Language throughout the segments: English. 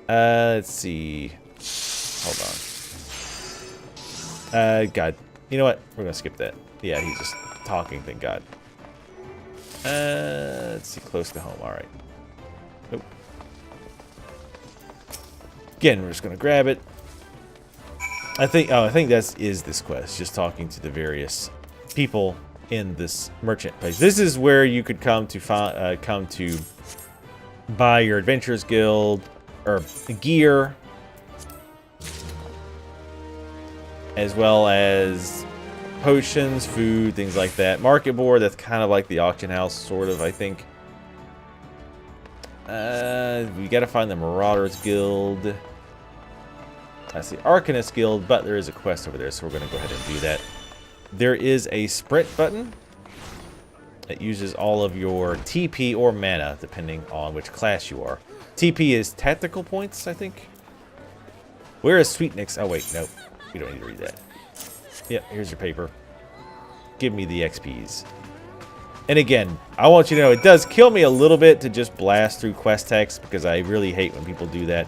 Let's see. Hold on. God. You know what? We're gonna skip that. Yeah, he's just talking, thank God. Let's see, close to home. Alright. Nope. Again, we're just gonna grab it. I think that is this quest, just talking to the various people in this merchant place. This is where you could come to buy your Adventurers Guild or gear, as well as potions, food, things like that. Market board, that's kind of like the auction house, sort of, I think. We gotta find the Marauders Guild. That's the Arcanist Guild, but there is a quest over there, so we're going to go ahead and do that. There is a sprint button that uses all of your TP or mana, depending on which class you are. TP is tactical points, I think. Where is Sweetnix? Oh, wait, nope. We don't need to read that. Yep, here's your paper. Give me the XPs. And again, I want you to know, it does kill me a little bit to just blast through quest text, because I really hate when people do that.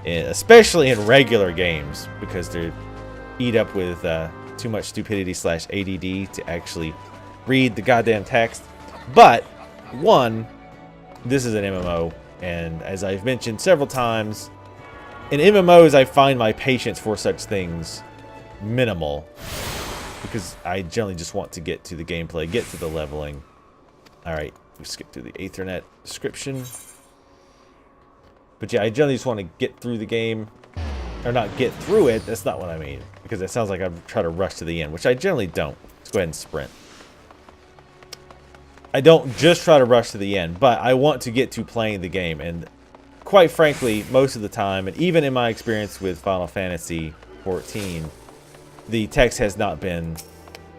Especially in regular games, because they eat up with too much stupidity / ADD to actually read the goddamn text. But, one, this is an MMO, and as I've mentioned several times, in MMOs I find my patience for such things minimal, because I generally just want to get to the gameplay, get to the leveling. Alright, we skip through the Ethernet description. But yeah, I generally just want to get through the game. Or not get through it, that's not what I mean. Because it sounds like I'm trying to rush to the end, which I generally don't. Let's go ahead and sprint. I don't just try to rush to the end, but I want to get to playing the game. And quite frankly, most of the time, and even in my experience with Final Fantasy XIV, the text has not been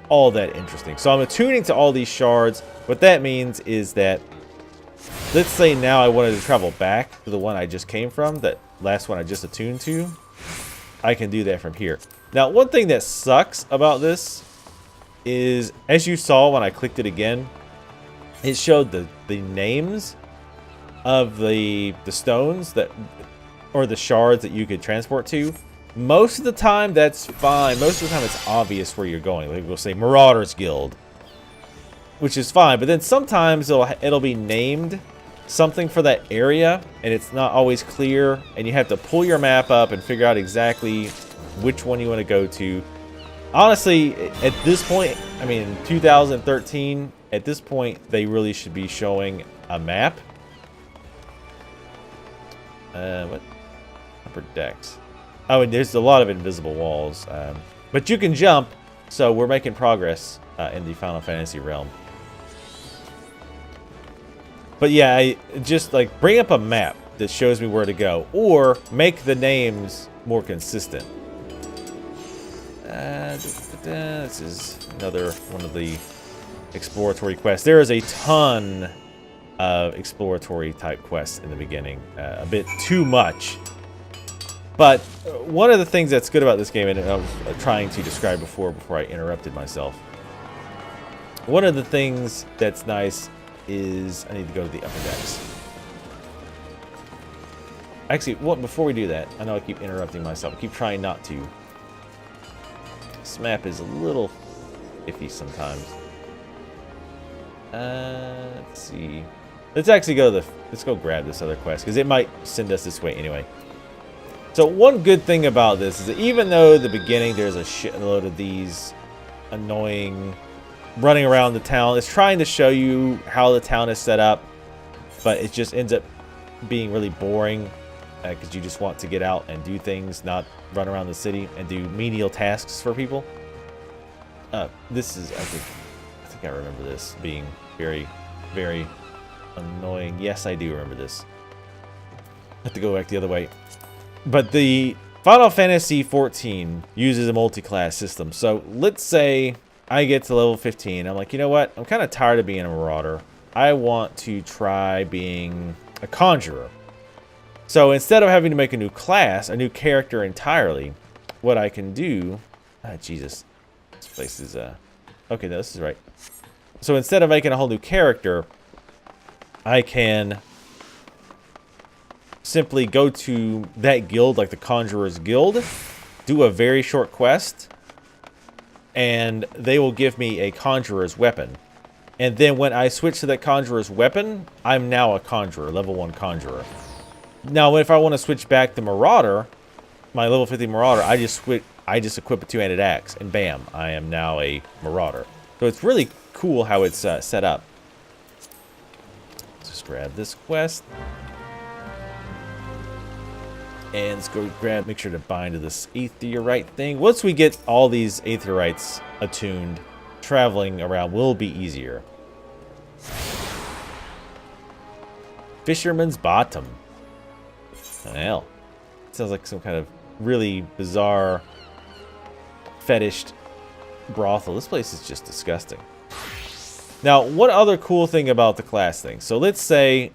all that interesting. So I'm attuning to all these shards. What that means is that, let's say now I wanted to travel back to the one I just came from, that last one I just attuned to. I can do that from here. Now, one thing that sucks about this is, as you saw when I clicked it again, it showed the names of the stones that, or the shards that you could transport to. Most of the time, that's fine. Most of the time, it's obvious where you're going. Like, we'll say Marauders Guild, which is fine, but then sometimes it'll be named something for that area, and it's not always clear, and you have to pull your map up and figure out exactly which one you want to go to. Honestly, at this point, I mean, in 2013, at this point, they really should be showing a map. What? Upper decks. Oh, and there's a lot of invisible walls, but you can jump, so we're making progress in the Final Fantasy realm. But yeah, I just like bring up a map that shows me where to go, or make the names more consistent. This is another one of the exploratory quests. There is a ton of exploratory type quests in the beginning, a bit too much. But one of the things that's good about this game, and I was trying to describe before I interrupted myself. One of the things that's nice is I need to go to the upper decks. Actually, before we do that, I know I keep interrupting myself. I keep trying not to. This map is a little iffy sometimes. Let's see. Let's actually go let's go grab this other quest, because it might send us this way anyway. So one good thing about this is that even though at the beginning there's a shitload of these annoying running around the town, it's trying to show you how the town is set up, but it just ends up being really boring, because you just want to get out and do things, not run around the city and do menial tasks for people. This is, I think I remember this being very, very annoying. Yes, I do remember this. I have to go back the other way. But the Final Fantasy XIV uses a multi-class system. So let's say I get to level 15. I'm like, you know what? I'm kind of tired of being a Marauder. I want to try being a Conjurer. So instead of having to make a new class, a new character entirely, what I can do... Ah, Jesus. This place is... Okay, no, this is right. So instead of making a whole new character, I can simply go to that guild, like the Conjurer's Guild, do a very short quest, and they will give me a Conjurer's weapon. And then when I switch to that Conjurer's weapon, I'm now a Conjurer, level 1 Conjurer. Now, if I want to switch back to Marauder, my level 50 Marauder, I just equip a two-handed axe, and bam, I am now a Marauder. So it's really cool how it's set up. Let's just grab this quest. And let's go grab, make sure to bind to this aetherite thing. Once we get all these aetherites attuned, traveling around will be easier. Fisherman's Bottom. Well, sounds like some kind of really bizarre fetished brothel. This place is just disgusting. Now, one other cool thing about the class thing. So let's say,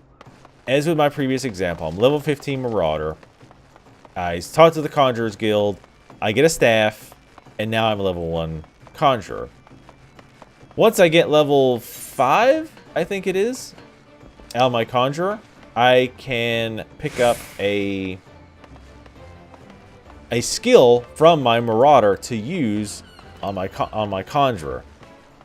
as with my previous example, I'm level 15 Marauder. I talk to the Conjurer's Guild, I get a staff, and now I'm a level 1 Conjurer. Once I get level 5, I think it is, out of my Conjurer, I can pick up a skill from my Marauder to use on my Conjurer.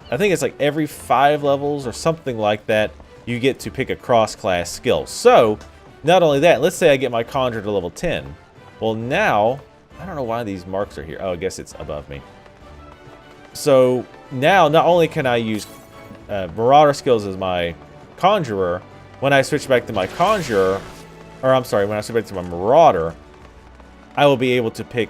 I think it's like every 5 levels or something like that, you get to pick a cross-class skill. So, not only that, let's say I get my Conjurer to level 10. Well, now, I don't know why these marks are here. Oh, I guess it's above me. So, now, not only can I use Marauder skills as my Conjurer, when I switch back to my Conjurer, or I'm sorry, when I switch back to my Marauder, I will be able to pick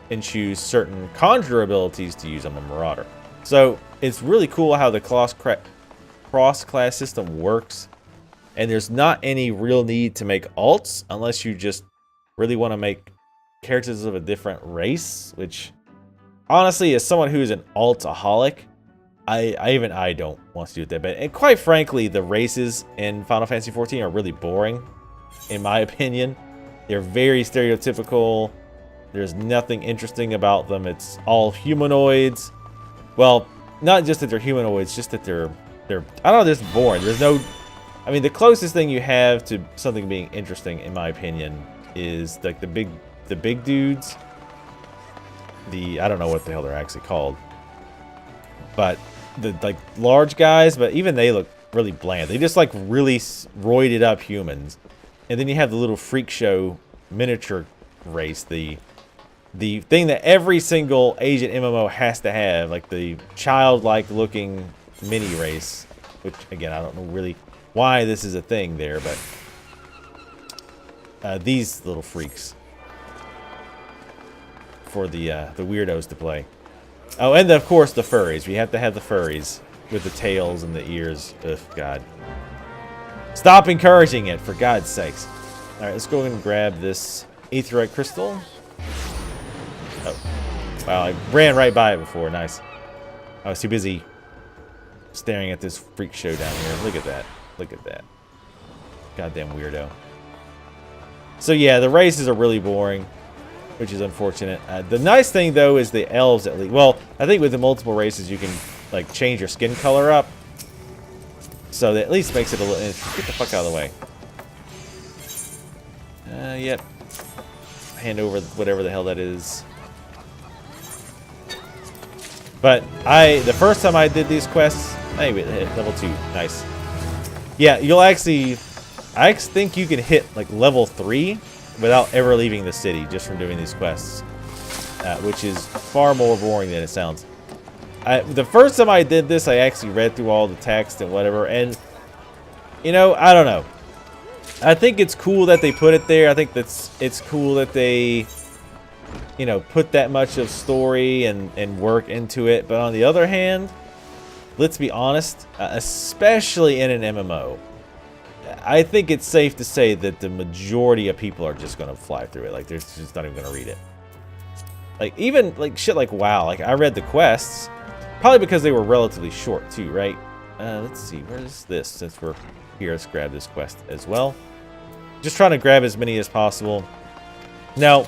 and choose certain Conjurer abilities to use on my Marauder. So, it's really cool how the cross-class system works, and there's not any real need to make alts unless you just really want to make characters of a different race, which honestly, as someone who's an altaholic, I don't want to do that. But and quite frankly, the races in Final Fantasy XIV are really boring, in my opinion. They're very stereotypical. There's nothing interesting about them. It's all humanoids. Well, not just that they're humanoids, just that they're I don't know, they're just boring. There's no, I mean, the closest thing you have to something being interesting, in my opinion, is like the big dudes. I don't know what the hell they're actually called, but the like large guys. But even they look really bland. They just like really roided up humans. And then you have the little freak show miniature race, the thing that every single Asian MMO has to have, like the childlike looking mini race. Which again, I don't know really why this is a thing there, but these little freaks for the weirdos to play. Oh, and of course the furries. We have to have the furries with the tails and the ears. Ugh, God. Stop encouraging it, for God's sakes. All right, let's go and grab this aetherite crystal. Oh, wow! I ran right by it before. Nice. I was too busy staring at this freak show down here. Look at that. Look at that. Goddamn weirdo. So yeah, the races are really boring, which is unfortunate. The nice thing though is the elves at least. Well, I think with the multiple races you can like change your skin color up, so that at least makes it a little interesting. Get the fuck out of the way. Yep. Hand over whatever the hell that is. But the first time I did these quests, anyway, level 2, nice. Yeah, you'll actually, I think you can hit like level 3 without ever leaving the city just from doing these quests, which is far more boring than it sounds. The first time I did this, I actually read through all the text and whatever, and you know, I don't know. I think it's cool that they put it there. I think it's cool that they, you know, put that much of story and work into it. But on the other hand, let's be honest, especially in an MMO, I think it's safe to say that the majority of people are just going to fly through it. Like, they're just not even going to read it. Like, even like shit like WoW. Like, I read the quests, probably because they were relatively short too, right? Let's see, where's this? Since we're here, let's grab this quest as well. Just trying to grab as many as possible. Now,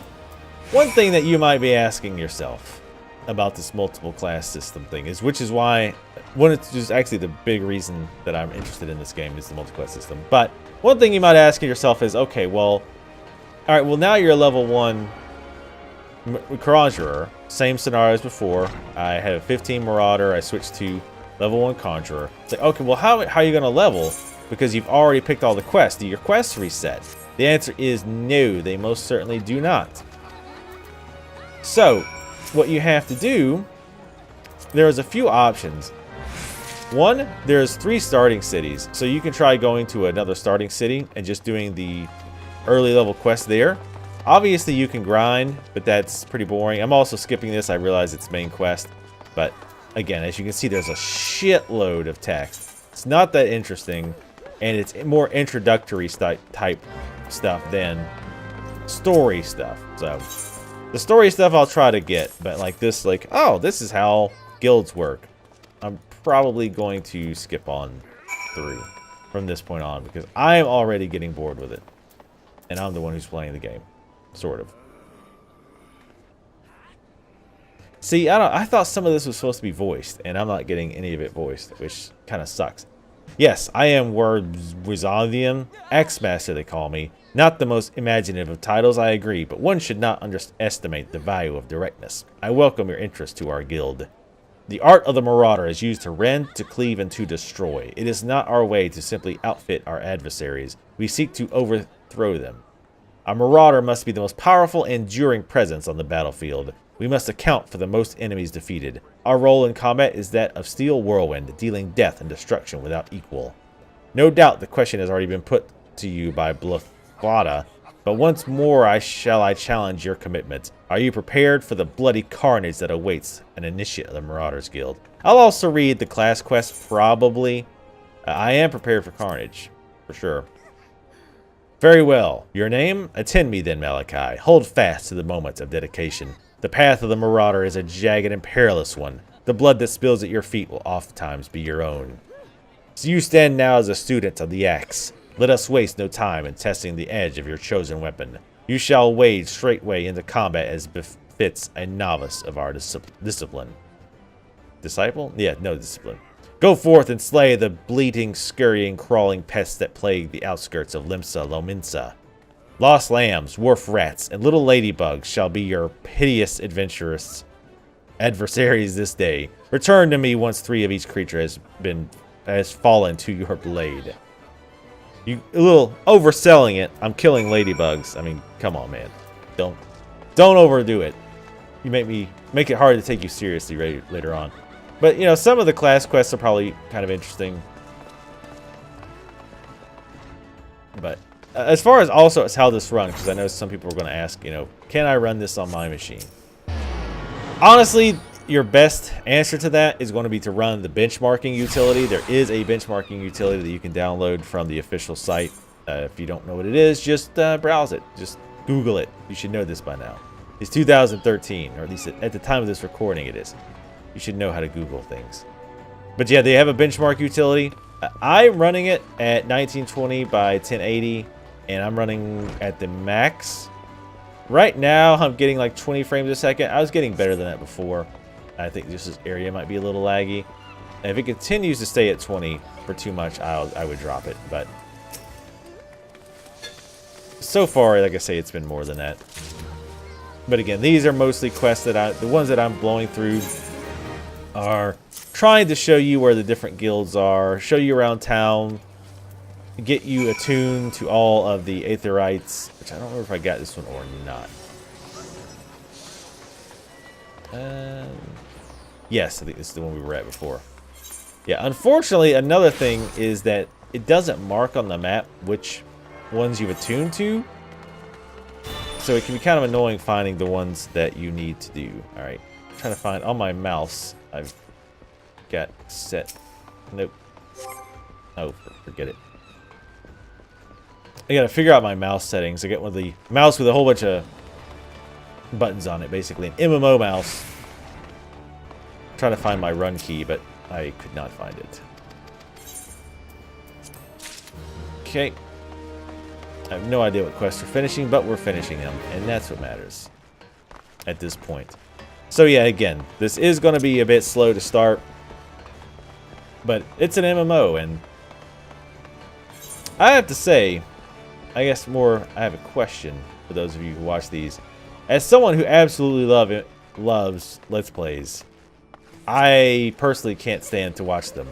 one thing that you might be asking yourself about this multiple class system thing is, which is why, one, it's just actually the big reason that I'm interested in this game is the multi-class system. But one thing you might ask yourself is, okay, well, All right, well, now you're a level 1 Conjurer. Same scenario as before. I had a 15 Marauder. I switched to level 1 Conjurer. It's like, okay, well, how are you going to level? Because you've already picked all the quests. Do your quests reset? The answer is no, they most certainly do not. So, what you have to do, there's a few options. One, there's 3 starting cities. So you can try going to another starting city and just doing the early level quest there. Obviously you can grind, but that's pretty boring. I'm also skipping this. I realize it's main quest. But again, as you can see, there's a shitload of text. It's not that interesting, and it's more introductory type stuff than story stuff. So the story stuff I'll try to get, but like this, like, oh, this is how guilds work. I'm probably going to skip on through from this point on because I'm already getting bored with it. And I'm the one who's playing the game. Sort of. See, I thought some of this was supposed to be voiced, and I'm not getting any of it voiced, which kind of sucks. Yes, I am Wizardian X-Master, they call me. Not the most imaginative of titles, I agree, but one should not underestimate the value of directness. I welcome your interest to our guild. The art of the Marauder is used to rend, to cleave, and to destroy. It is not our way to simply outfit our adversaries. We seek to overthrow them. A Marauder must be the most powerful and enduring presence on the battlefield. We must account for the most enemies defeated. Our role in combat is that of Steel Whirlwind, dealing death and destruction without equal. No doubt the question has already been put to you by Blufada, but once more I challenge your commitment. Are you prepared for the bloody carnage that awaits an initiate of the Marauders Guild? I'll also read the class quest, probably. I am prepared for carnage, for sure. Very well. Your name? Attend me then, Malachi. Hold fast to the moments of dedication. The path of the Marauder is a jagged and perilous one. The blood that spills at your feet will oftentimes be your own. So you stand now as a student of the axe. Let us waste no time in testing the edge of your chosen weapon. You shall wade straightway into combat as befits a novice of our discipline. Disciple? Yeah, no discipline. Go forth and slay the bleating, scurrying, crawling pests that plague the outskirts of Limsa Lominsa. Lost lambs, wharf rats, and little ladybugs shall be your piteous adversaries this day. Return to me once 3 of each creature has fallen to your blade. You a little overselling it. I'm killing ladybugs. I mean, come on, man. Don't overdo it. You make it hard to take you seriously later on. But, you know, some of the class quests are probably kind of interesting. But as far as also as how this runs, because I know some people are going to ask, you know, can I run this on my machine? Honestly, your best answer to that is going to be to run the benchmarking utility. There is a benchmarking utility that you can download from the official site. If you don't know what it is, just browse it. Just Google it. You should know this by now. It's 2013, or at least at the time of this recording it is. You should know how to Google things. But yeah, they have a benchmark utility. I'm running it at 1920 by 1080, and I'm running at the max. Right now, I'm getting like 20 frames a second. I was getting better than that before. I think just this area might be a little laggy. And if it continues to stay at 20 for too much, I would drop it. But so far, like I say, it's been more than that. But again, these are mostly quests that the ones that I'm blowing through are trying to show you where the different guilds are, show you around town, get you attuned to all of the Aetherites, which I don't know if I got this one or not. Yes, I think this is the one we were at before. Yeah, unfortunately, another thing is that it doesn't mark on the map which ones you've attuned to. So it can be kind of annoying finding the ones that you need to do. Alright, I'm trying to find on my mouse. I've got set. Nope. Oh, forget it. I gotta figure out my mouse settings. I got one of the mouse with a whole bunch of buttons on it, basically. An MMO mouse. I'm trying to find my run key, but I could not find it. Okay. I have no idea what quests we're finishing, but we're finishing them, and that's what matters at this point. So yeah, again, this is going to be a bit slow to start, but it's an MMO, and I have to say, I guess I have a question for those of you who watch these. As someone who absolutely loves Let's Plays, I personally can't stand to watch them.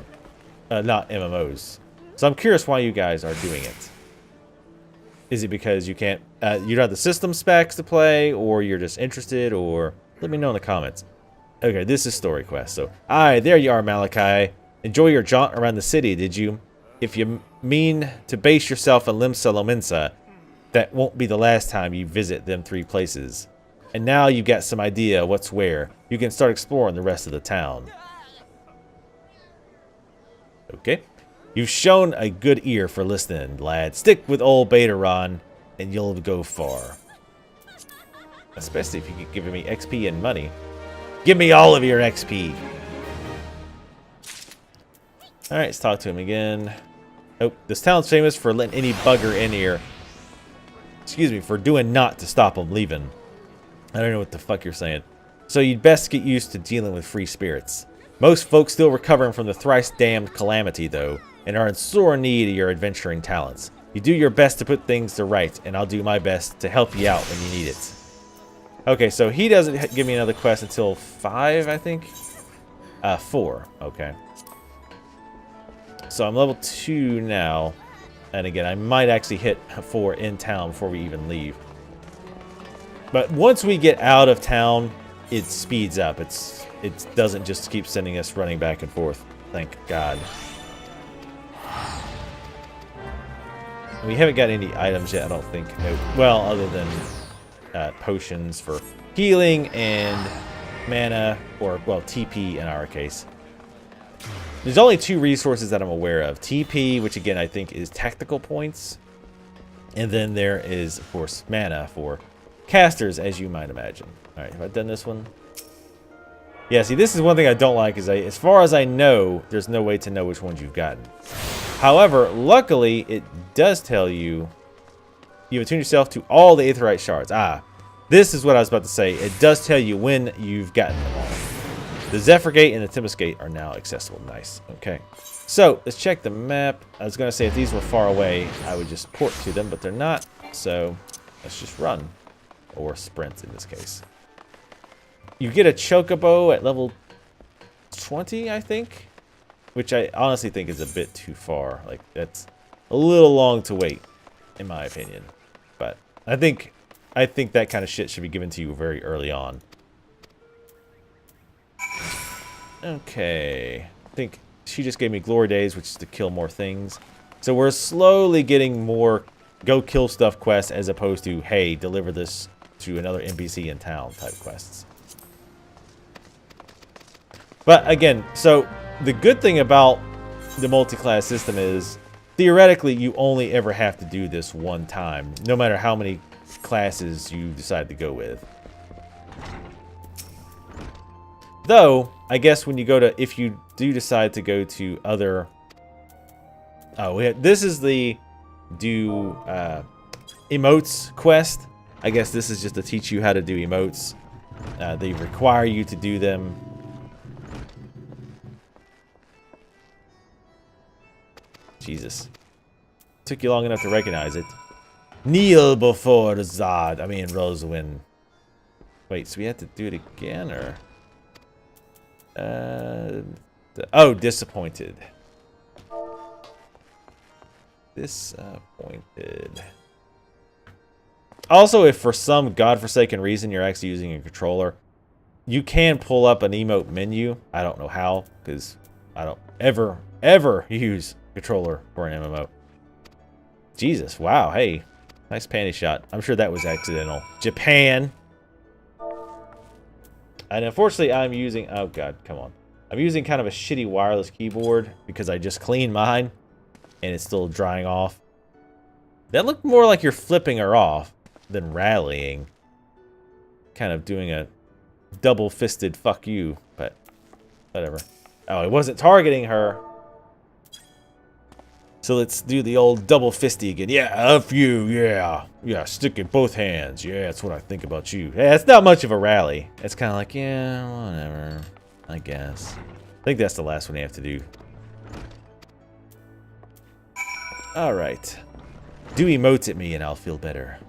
Not MMOs. So I'm curious why you guys are doing it. Is it because you can't, you don't have the system specs to play, or you're just interested, or let me know in the comments. Okay, this is story quest. So, aye, there you are, Malachi. Enjoy your jaunt around the city, did you? If you mean to base yourself in Limsa Lominsa, that won't be the last time you visit them 3 places. And now you've got some idea what's where. You can start exploring the rest of the town. Okay. You've shown a good ear for listening, lad. Stick with old Betaron, and you'll go far. Especially if you keep giving me XP and money. Give me all of your XP. Alright, let's talk to him again. Oh, this town's famous for letting any bugger in here. Excuse me, for doing naught to stop them leaving. I don't know what the fuck you're saying. So you'd best get used to dealing with free spirits. Most folks still recovering from the thrice-damned calamity, though, and are in sore need of your adventuring talents. You do your best to put things to right, and I'll do my best to help you out when you need it. Okay, so he doesn't give me another quest until 5, I think? 4, okay. So I'm level 2 now. And again, I might actually hit 4 in town before we even leave. But once we get out of town, it speeds up. It doesn't just keep sending us running back and forth. Thank God. We haven't got any items yet, I don't think. No. Well, other than potions for healing and mana, or, well, TP in our case. There's only 2 resources that I'm aware of. TP, which again I think is tactical points. And then there is, of course, mana for casters, as you might imagine. Alright, have I done this one? Yeah, see, this is one thing I don't like, is as far as I know, there's no way to know which ones you've gotten. However, luckily, it does tell you you've attuned yourself to all the Aetheryte shards. Ah, this is what I was about to say. It does tell you when you've gotten them all. The Zephyr Gate and the Tempest Gate are now accessible. Nice. Okay. So, let's check the map. I was going to say if these were far away, I would just port to them, but they're not. So, let's just run. Or sprint in this case. You get a Chocobo at level 20, I think. Which I honestly think is a bit too far. Like, that's a little long to wait, in my opinion. But I think that kind of shit should be given to you very early on. Okay, I think she just gave me Glory Days, which is to kill more things. So we're slowly getting more go kill stuff quests as opposed to, hey, deliver this to another NPC in town type quests. But again, so the good thing about the multi-class system is, theoretically, you only ever have to do this one time, no matter how many classes you decide to go with. Though, I guess when you go to, if you do decide to go to other, this is the do emotes quest. I guess this is just to teach you how to do emotes. They require you to do them. Jesus. Took you long enough to recognize it. Kneel before Zod. I mean, Rosewin. Wait, so we have to do it again, or? Oh, disappointed. Disappointed. Also, if for some godforsaken reason you're actually using a controller, you can pull up an emote menu. I don't know how, because I don't ever use controller for an MMO. Jesus, wow, hey. Nice panty shot. I'm sure that was accidental. Japan. And unfortunately, I'm using... Oh, God, come on. I'm using kind of a shitty wireless keyboard because I just cleaned mine. And it's still drying off. That looked more like you're flipping her off than rallying. Kind of doing a double-fisted fuck you, but whatever. Oh, it wasn't targeting her. So let's do the old double fisty again. Yeah, F you, yeah. Yeah, stick in both hands. Yeah, that's what I think about you. Yeah, it's not much of a rally. It's kind of like, yeah, whatever. I guess. I think that's the last one you have to do. Alright. Do emotes at me and I'll feel better.